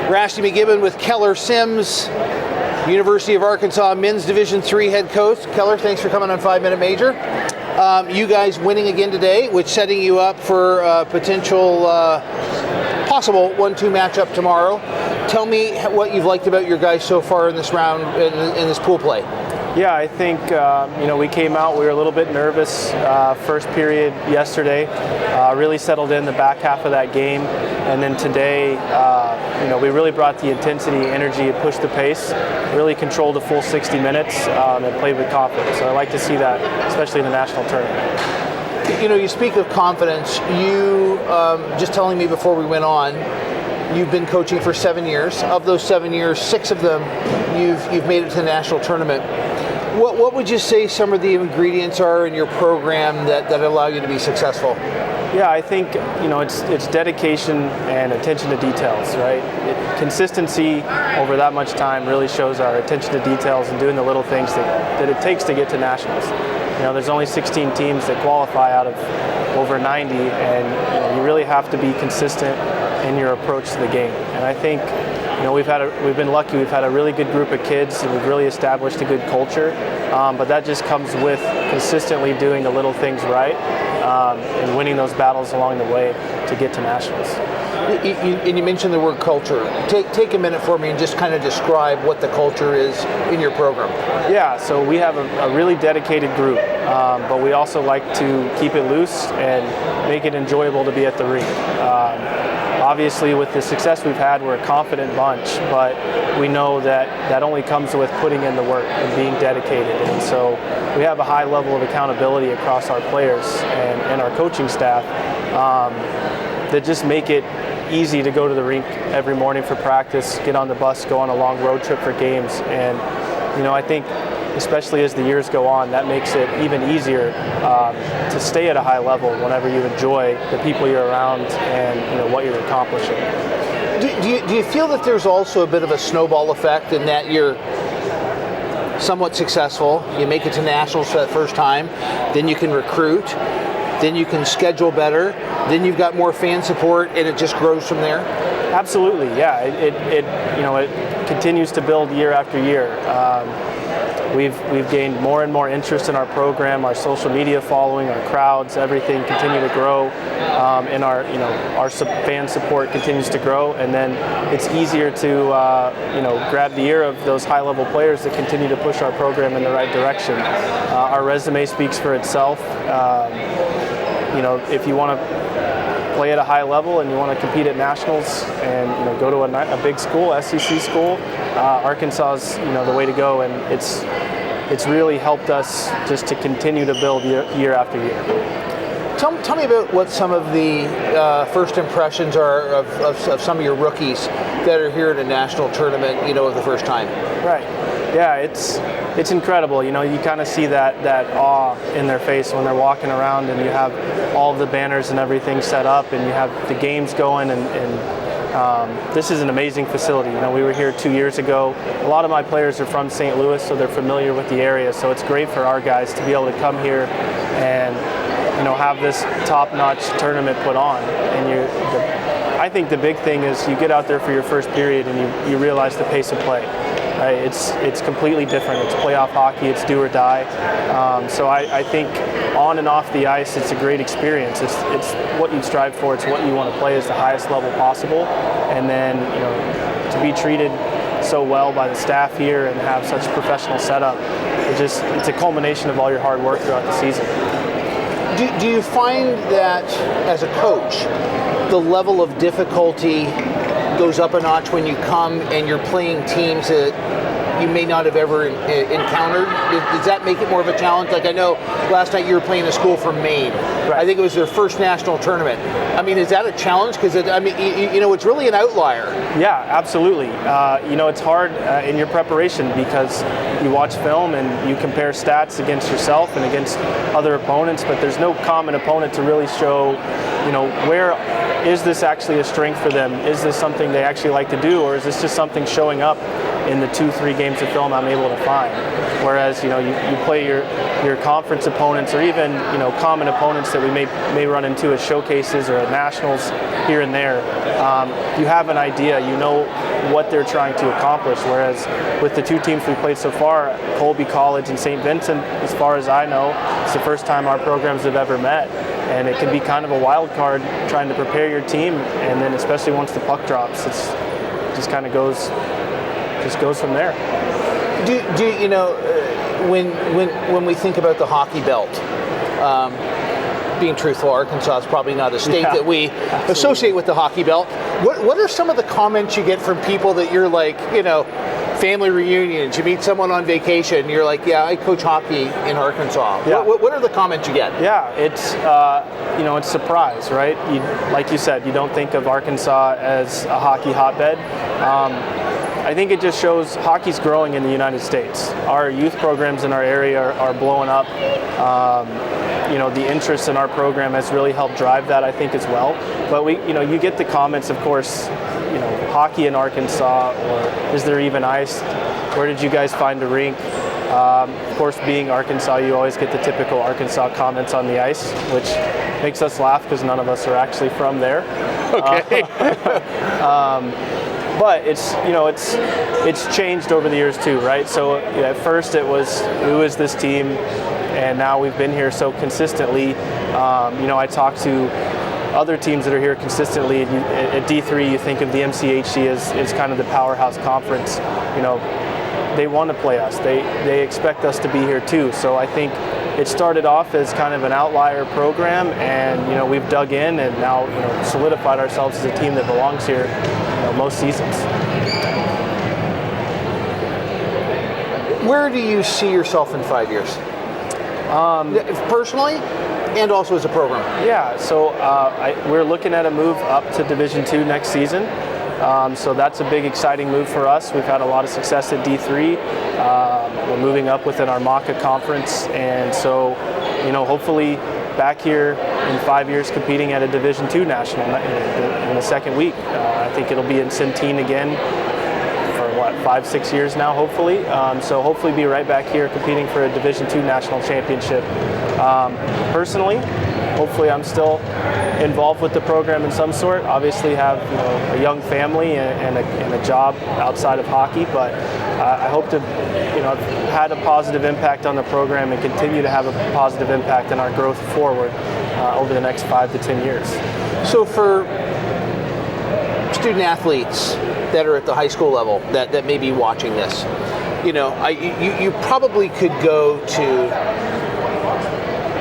Rasty McGibbon with Keller Sims, University of Arkansas Men's Division III head coach. Keller, thanks for coming on 5 Minute Major. You guys winning again today, which setting you up for a potential possible 1-2 matchup tomorrow. Tell me what you've liked about your guys so far in this round, in this pool play. Yeah, I think we came out, we were a little bit nervous first period yesterday, really settled in the back half of that game, and then today we really brought the intensity, energy, and pushed the pace, really controlled the full 60 minutes and played with confidence. So I like to see that, especially in the national tournament. You speak of confidence. You just telling me before we went on, you've been coaching for 7 years. Of those 7 years, 6 of them you've made it to the national tournament. What would you say some of the ingredients are in your program that allow you to be successful? Yeah, I think it's dedication and attention to details, right? Consistency over that much time really shows our attention to details and doing the little things that it takes to get to nationals. There's only 16 teams that qualify out of over 90, and you really have to be consistent in your approach to the game. And I think we've been lucky. We've had a really good group of kids, and we've really established a good culture. But that just comes with consistently doing the little things right and winning those battles along the way to get to nationals. And you mentioned the word culture. Take a minute for me and just kind of describe what the culture is in your program. Yeah, so we have a really dedicated group, but we also like to keep it loose and make it enjoyable to be at the rink. Obviously, with the success we've had, we're a confident bunch, but we know that only comes with putting in the work and being dedicated. And so we have a high level of accountability across our players and our coaching staff that just make it easy to go to the rink every morning for practice, get on the bus, go on a long road trip for games. And I think especially as the years go on, that makes it even easier to stay at a high level whenever you enjoy the people you're around and what you're accomplishing. Do you feel that there's also a bit of a snowball effect in that you're somewhat successful, you make it to nationals for that first time, then you can recruit, then you can schedule better, then you've got more fan support, and it just grows from there? Absolutely, yeah. It continues to build year after year. We've gained more and more interest in our program, our social media following, our crowds, everything continue to grow, and our fan support continues to grow. And then it's easier to grab the ear of those high-level players that continue to push our program in the right direction. Our resume speaks for itself. If you want to play at a high level and you want to compete at nationals and go to a big school, SEC school, Arkansas is the way to go, and it's really helped us just to continue to build year after year. Tell me about what some of the first impressions are of some of your rookies that are here at a national tournament, of the first time. Right. Yeah, it's incredible. You kind of see that awe in their face when they're walking around, and you have all of the banners and everything set up, and you have the games going, and this is an amazing facility. We were here 2 years ago. A lot of my players are from St. Louis, so they're familiar with the area. So it's great for our guys to be able to come here and have this top-notch tournament put on. And I think the big thing is you get out there for your first period and you realize the pace of play. Right? It's completely different. It's playoff hockey. It's do or die. So I think on and off the ice, it's a great experience. It's what you strive for. It's what you want to play as the highest level possible. And then to be treated so well by the staff here and have such professional setup, it's a culmination of all your hard work throughout the season. Do you find that as a coach, the level of difficulty goes up a notch when you come and you're playing teams that you may not have ever encountered? Does that make it more of a challenge? Like I know last night you were playing a school from Maine. Right. I think it was their first national tournament. I mean, is that a challenge? Because it's really an outlier. Yeah, absolutely. It's hard in your preparation because you watch film and you compare stats against yourself and against other opponents, but there's no common opponent to really show, where is this actually a strength for them? Is this something they actually like to do, or is this just something showing up in the 2-3 games of film I'm able to find. Whereas, you play your conference opponents, or even, common opponents that we may run into as showcases or at nationals here and there. You have an idea, what they're trying to accomplish. Whereas with the 2 teams we played so far, Colby College and St. Vincent, as far as I know, it's the first time our programs have ever met. And it can be kind of a wild card trying to prepare your team, and then especially once the puck drops, it just kind of goes from there. When we think about the hockey belt, being truthful, Arkansas is probably not a state that we associate with the hockey belt. What are some of the comments you get from people that you're like, family reunions, you meet someone on vacation, and you're like, yeah, I coach hockey in Arkansas. Yeah. What are the comments you get? Yeah, it's it's surprise, right? Like you said, you don't think of Arkansas as a hockey hotbed. I think it just shows hockey's growing in the United States. Our youth programs in our area are blowing up. The interest in our program has really helped drive that, I think, as well. But you get the comments, of course, hockey in Arkansas, or is there even ice? Where did you guys find a rink? Of course, being Arkansas, you always get the typical Arkansas comments on the ice, which makes us laugh because none of us are actually from there. Okay. But it's changed over the years too, right? So at first it was who is this team, and now we've been here so consistently. I talk to other teams that are here consistently. At D3, you think of the MCHC as kind of the powerhouse conference. They want to play us. They expect us to be here too. So I think it started off as kind of an outlier program, and we've dug in and now solidified ourselves as a team that belongs here most seasons. Where do you see yourself in 5 years? Personally, and also as a program? Yeah, so we're looking at a move up to Division II next season. So that's a big, exciting move for us. We've had a lot of success at D3. We're moving up within our MACA conference, and so, hopefully back here in 5 years competing at a Division II national in the second week. I think it'll be in Centene again for 5-6 years now, hopefully. So hopefully be right back here competing for a Division II national championship. Personally, hopefully I'm still involved with the program in some sort. Obviously have a young family and a job outside of hockey, but I hope to have had a positive impact on the program and continue to have a positive impact in our growth forward over the next 5 to 10 years. So for student athletes that are at the high school level that may be watching this, you probably could go to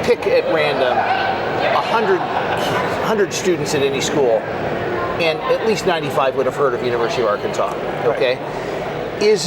pick at random 100 students at any school, and at least 95 would have heard of University of Arkansas. Okay, right. Is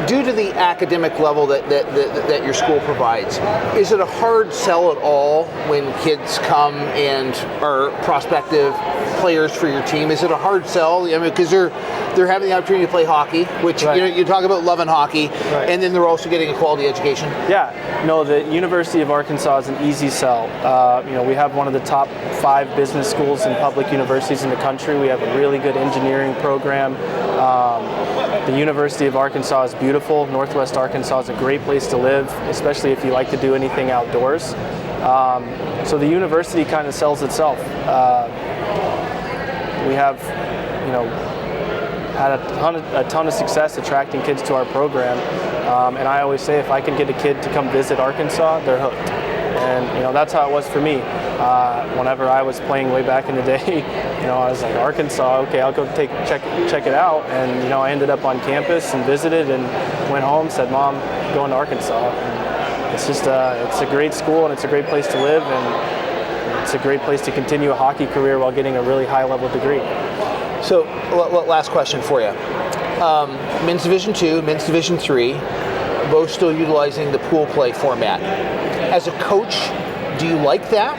due to the academic level that your school provides, is it a hard sell at all when kids come and are prospective players for your team? Is it a hard sell? Because they're having the opportunity to play hockey, which right. You talk about loving hockey, right. And then they're also getting a quality education. Yeah, no, the University of Arkansas is an easy sell. We have one of the top 5 business schools and public universities in the country. We have a really good engineering program. The University of Arkansas is beautiful. Northwest Arkansas is a great place to live, especially if you like to do anything outdoors. So the university kind of sells itself. We have, had a ton of success attracting kids to our program, and I always say if I can get a kid to come visit Arkansas, they're hooked. And that's how it was for me. Whenever I was playing way back in the day, I was like, Arkansas, okay, I'll go check it out. And I ended up on campus and visited and went home, said, Mom, I'm going to Arkansas. And it's just it's a great school and it's a great place to live, and it's a great place to continue a hockey career while getting a really high level degree. So last question for you. Men's Division II, Men's Division III, both still utilizing the pool play format. As a coach, do you like that?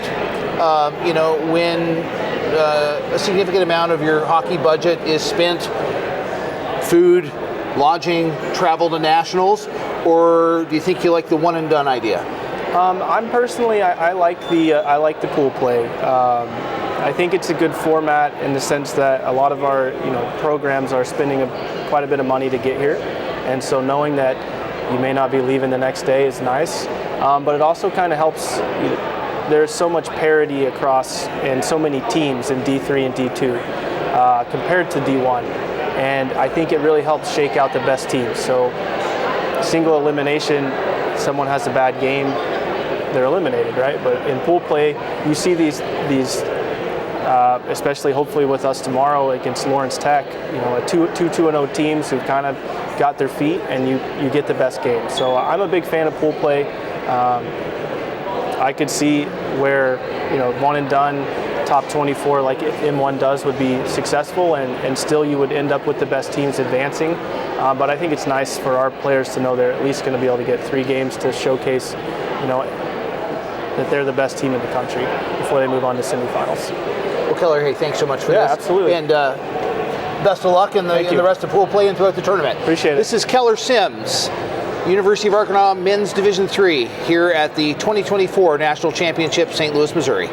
When a significant amount of your hockey budget is spent food, lodging, travel to nationals, or do you think you like the one and done idea? I'm personally, I like the pool play. I think it's a good format in the sense that a lot of our programs are spending quite a bit of money to get here, and so knowing that you may not be leaving the next day is nice. But it also kind of helps. There's so much parity across and so many teams in D3 and D2 compared to D1, and I think it really helps shake out the best teams. So single elimination, someone has a bad game, they're eliminated, right? But in pool play, you see these especially hopefully with us tomorrow against Lawrence Tech, a 2-0 teams who've kind of got their feet, and you get the best game. So I'm a big fan of pool play. I could see where one and done, top 24 like M1 does would be successful, and still you would end up with the best teams advancing. But I think it's nice for our players to know they're at least going to be able to get 3 games to showcase, that they're the best team in the country before they move on to semifinals. Well, Keller, hey, thanks so much for this. Yeah, absolutely. And best of luck in the rest of pool play and throughout the tournament. Appreciate it. This is Keller Sims, University of Arkansas Men's Division III, here at the 2024 National Championship, St. Louis, Missouri.